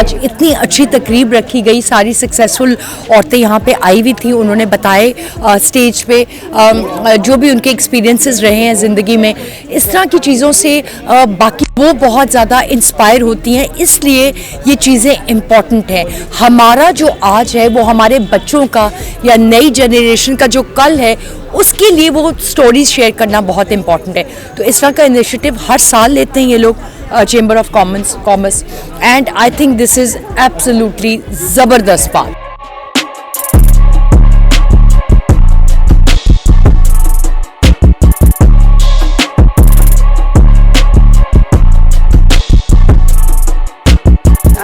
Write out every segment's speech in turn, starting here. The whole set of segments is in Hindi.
आज इतनी अच्छी तकरीब रखी गई, सारी सक्सेसफुल औरतें यहाँ पे आई हुई थी, उन्होंने बताए स्टेज पे जो भी उनके एक्सपीरियंसेस रहे हैं ज़िंदगी में। इस तरह की चीज़ों से बाकी वो बहुत ज़्यादा इंस्पायर होती हैं, इसलिए ये चीज़ें इम्पॉर्टेंट हैं। हमारा जो आज है वो हमारे बच्चों का या नई जनरेशन का जो कल है उसके लिए वो स्टोरीज शेयर करना बहुत इम्पॉर्टेंट है। तो इस तरह का इनिशिएटिव हर साल लेते हैं ये लोग, chamber of commerce, and I think this is absolutely ज़बरदस्त बात।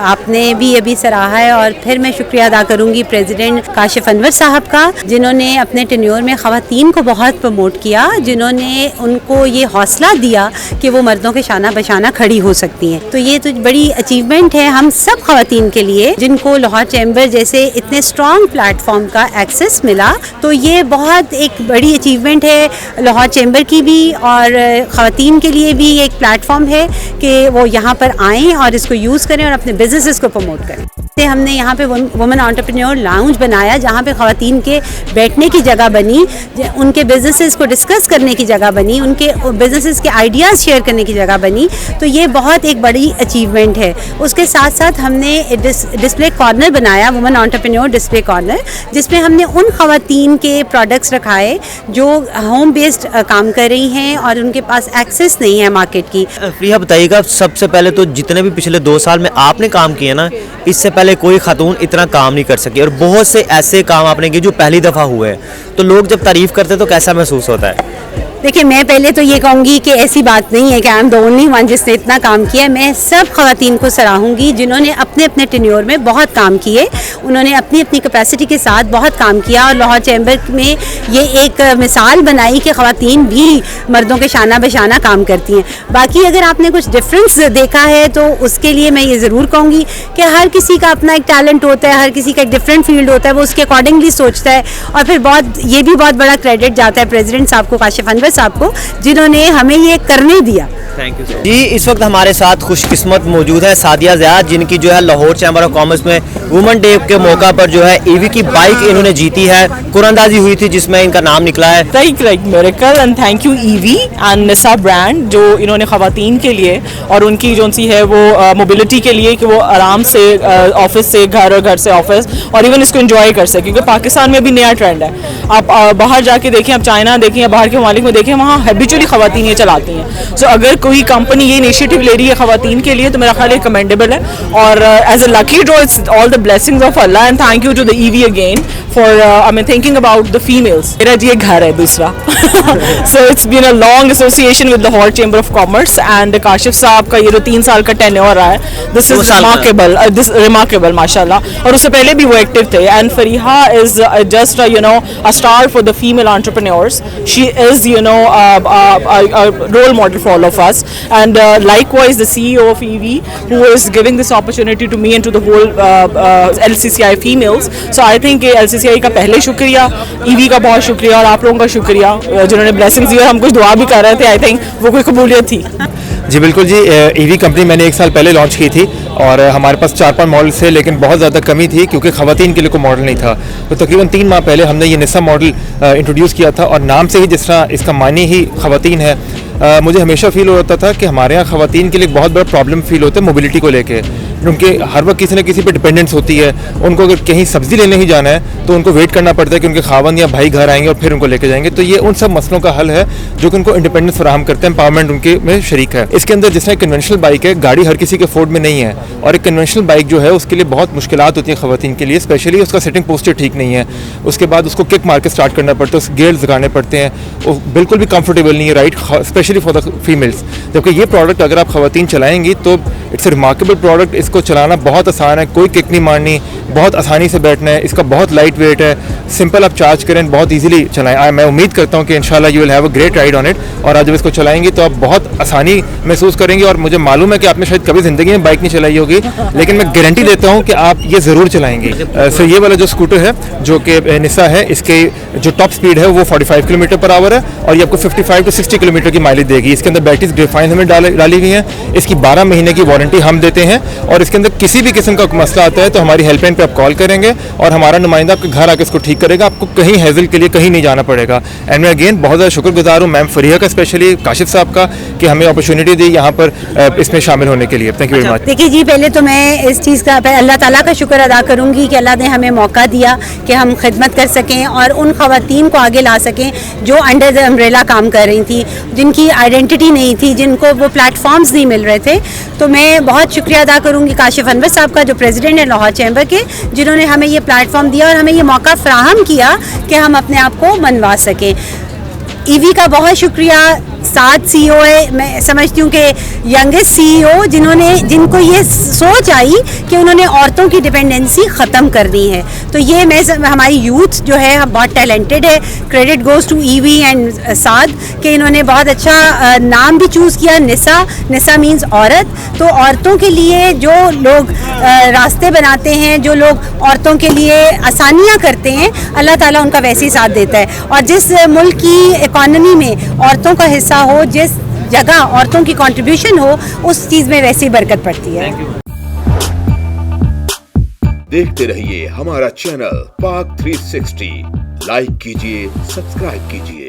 आपने भी अभी सराहा है और फिर मैं शुक्रिया अदा करूंगी प्रेसिडेंट काशिफ अनवर साहब का, जिन्होंने अपने टेन्योर में ख़वातीन को बहुत प्रमोट किया, जिन्होंने उनको ये हौसला दिया कि वो मर्दों के शाना बशाना खड़ी हो सकती हैं। तो ये तो बड़ी अचीवमेंट है हम सब ख़वातीन के लिए, जिनको लाहौर चैम्बर जैसे इतने स्ट्रॉन्ग प्लेटफॉर्म का एक्सेस मिला। तो ये बहुत एक बड़ी अचीवमेंट है लाहौर चैम्बर की भी, और ख़वातीन के लिए भी एक प्लेटफॉर्म है कि वो यहाँ पर आएँ और इसको यूज़ करें और अपने बिजनेसेस को प्रमोट करें। हमने यहाँ पे वुमेन एंटरप्रेन्योर लाउंज बनाया, जहाँ पे ख़वातीन के बैठने की जगह बनी, उनके बिजनेसेस को डिस्कस करने की जगह बनी, उनके बिजनेसेस के आइडियाज़ शेयर करने की जगह बनी। तो ये बहुत एक बड़ी अचीवमेंट है। उसके साथ साथ हमने डिस्प्ले कॉर्नर बनाया, वुमेन एंटरप्रेन्योर डिस्प्ले कॉर्नर, जिसमें हमने उन ख़वातीन के प्रोडक्ट्स रखाए जो होम बेस्ड काम कर रही हैं और उनके पास एक्सेस नहीं है मार्केट की। प्रिया बताइएगा, सबसे पहले तो जितने भी पिछले 2 साल में आपने काम किया ना, इससे पहले कोई खातून इतना काम नहीं कर सकी, और बहुत से ऐसे काम आपने किए जो पहली दफ़ा हुए हैं। तो लोग जब तारीफ़ करते हैं तो कैसा महसूस होता है? देखिए, मैं पहले तो ये कहूँगी कि ऐसी बात नहीं है कि I am the only one जिसने इतना काम किया है। मैं सब ख़वातीन को सराहूँगी जिन्होंने अपने अपने टेन्योर में बहुत काम किए, उन्होंने अपनी अपनी कैपेसिटी के साथ बहुत काम किया, और लाहौर चैम्बर में ये एक मिसाल बनाई कि ख़वातीन भी मर्दों के शाना बशाना काम करती हैं। बाकी अगर आपने कुछ डिफरेंस देखा है तो उसके लिए मैं ये ज़रूर कहूँगी कि हर किसी का अपना एक टैलेंट होता है, हर किसी का एक डिफरेंट फील्ड होता है, वो उसके अकॉर्डिंगली सोचता है। और फिर ये भी बहुत बड़ा क्रेडिट जाता है प्रेसिडेंट साहब को, काशिफ अनवर साहब को, जिन्होंने हमें ये करने दिया। थैंक यू जी। इस वक्त हमारे साथ खुशकिस्मत मौजूद है सादिया ज़ियाद, जिनकी जो है लाहौर चैम्बर ऑफ कॉमर्स में वुमेन डे के मौका पर जो है ईवी की बाइक इन्होंने जीती है। कुरानंदाजी हुई थी जिसमें इनका नाम निकला है। Right miracle, and thank you EV and Nisa brand, जो इन्होंने ख़वातीन के लिए और उनकी जो सी है वो मोबिलिटी के लिए कि वो आराम से ऑफिस से घर और घर से ऑफिस और इवन इसको एंजॉय कर सके, क्योंकि पाकिस्तान में भी नया ट्रेंड है। आप बाहर जाके देखें, आप चाइना देखें या बाहर के ममालिक में देखें, वहाँ हैबिचुअली ख़वातीन ये चलाती हैं। सो अगर कोई कंपनी ये इनिशिएटिव ले रही है ख़वातीन के लिए तो मेरा ख्याल कमेंडेबल है, और as a lucky draw it's all the blessings of अल्लाह, and thank you to the EV again for I mean thinking about the females. मेरा ये घर है दूसरा। So it's been a long association with Lahore chamber of commerce, and Kashif साहब का ये जो 3 साल का टेन्योर रहा है, दिस इज रिमार्केबल माशाल्लाह। और उससे पहले भी वो एक्टिव थे, and Fariha is just a star for the female entrepreneurs. She is a role model for all of us, and likewise the CEO of EV, who is giving this opportunity to me and to the whole LCCI females. So I think LCCI का पहले शुक्रिया, EV का बहुत शुक्रिया, और आप लोगों का शुक्रिया जिन्होंने ब्लेसिंग्स दी, और हम कुछ दुआ भी कर रहे थे। आई थिंक वो कोई कबूलियत थी। जी बिल्कुल जी। ईवी कंपनी मैंने 1 साल पहले लॉन्च की थी, और हमारे पास 4-5 मॉडल्स थे, लेकिन बहुत ज़्यादा कमी थी क्योंकि ख़वातीन के लिए कोई मॉडल नहीं था। तो तकरीबन 3 माह पहले हमने ये निसा मॉडल इंट्रोड्यूस किया था, और नाम से ही जिस तरह इसका मानी ही ख़वातीन है, मुझे हमेशा फील होता था कि हमारे यहाँ ख़वातीन के लिए बहुत बड़ा प्रॉब्लम फील होता है मोबिलिटी को लेके। उनके हर वक्त किसी न किसी पे डिपेंडेंस होती है। उनको अगर कहीं सब्ज़ी लेने ही जाना है तो उनको वेट करना पड़ता है कि उनके खावन या भाई घर आएंगे और फिर उनको लेके जाएंगे। तो ये उन सब मसलों का हल है जो कि उनको इंडिपेंडेंस फराहम करते हैं, एम्पावरमेंट उनके में शरीक है। इसके अंदर जिस तरह कन्वेंशनल बाइक है, गाड़ी हर किसी के अफोर्ड में नहीं है, और एक कन्वेंशनल बाइक जो है उसके लिए बहुत मुश्किलात होती है ख़वातीन के लिए, स्पेशली उसका सेटिंग पोस्चर ठीक नहीं है। उसके बाद उसको किक मार के स्टार्ट करना पड़ता है, उस गियर्स लगाने पड़ते हैं, वो बिल्कुल भी कंफर्टेबल नहीं है right, specially for the females. जबकि ये प्रोडक्ट अगर आप ख़वातीन चलाएंगी तो इट्स ए रिमार्केबल प्रोडक्ट। इसको चलाना बहुत आसान है, कोई किक नहीं मारनी, बहुत आसानी से बैठना है, इसका बहुत लाइट वेट है, सिंपल आप चार्ज करें, बहुत इजीली चलाएं। मैं उम्मीद करता हूं कि इंशाल्लाह you will have a great ride on it, और आज जब इसको चलाएंगे तो आप बहुत आसानी महसूस करेंगे। और मुझे मालूम है कि आपने शायद कभी ज़िंदगी में बाइक नहीं चलाई होगी, लेकिन मैं गारंटी देता हूँ कि आप ये ज़रूर चलाएंगे। सो ये वाला जो स्कूटर है जो कि निसा है, इसके जो टॉप स्पीड है वो 45 किलोमीटर पर आवर है, और ये आपको 55 to 60 किलोमीटर की माइलेज देगी। इसके अंदर बैटरीज ग्रेफाइन हमें डाली हुई हैं। इसकी 12 महीने की वारंटी हम देते हैं, और और इसके अंदर किसी भी किस्म का मसला आता है तो हमारी हेल्पलाइन पे आप कॉल करेंगे और हमारा नुमाइंदा आपके घर आके इसको ठीक करेगा, आपको कहीं हैजल के लिए कहीं नहीं जाना पड़ेगा। एंड मैं अगेन बहुत ज़्यादा शुक्रगुजार हूँ मैम फरीहा का, स्पेशली काशिफ साहब का, कि हमें अपॉर्चुनिटी दी यहाँ पर इसमें शामिल होने के लिए। Thank you very much. देखिए जी, पहले तो मैं इस चीज़ का अल्लाह ताला का शुक्र अदा करूँगी कि अल्लाह ने हमें मौका दिया कि हम खिदमत कर सकें और उन ख़वातीन को आगे ला सकें जो अंडर द अम्ब्रेला काम कर रही थी, जिनकी आइडेंटिटी नहीं थी, जिनको वो प्लेटफॉर्म्स नहीं मिल रहे थे। तो मैं बहुत शुक्रिया अदा करूँगी काशिफ अनवर साहब का, जो प्रेसिडेंट है लाहौर चैम्बर के, जिन्होंने हमें ये प्लेटफॉर्म दिया और हमें ये मौका फ्राहम किया कि हम अपने आप को मनवा सकें। ईवी का बहुत शुक्रिया। 7 CEO है, मैं समझती हूँ कि यंगेस्ट CEO जिनको ये सोच आई कि उन्होंने औरतों की डिपेंडेंसी ख़त्म करनी है। तो ये हमारी यूथ जो है बहुत टैलेंटेड है। Credit goes to EV and Saad कि इन्होंने बहुत अच्छा नाम भी चूज़ किया, निसा मीन्स औरत। तो औरतों के लिए जो लोग रास्ते बनाते हैं, जो लोग औरतों के लिए आसानियाँ करते हैं, अल्लाह ताला उनका वैसे ही साथ देता है। और जिस मुल्क की इकॉनमी में औरतों का हिस्सा हो, जिस जगह औरतों की कंट्रीब्यूशन हो, उस चीज़ में वैसी बरकत पड़ती है। देखते रहिए हमारा चैनल पाक 360, लाइक कीजिए, सब्सक्राइब कीजिए।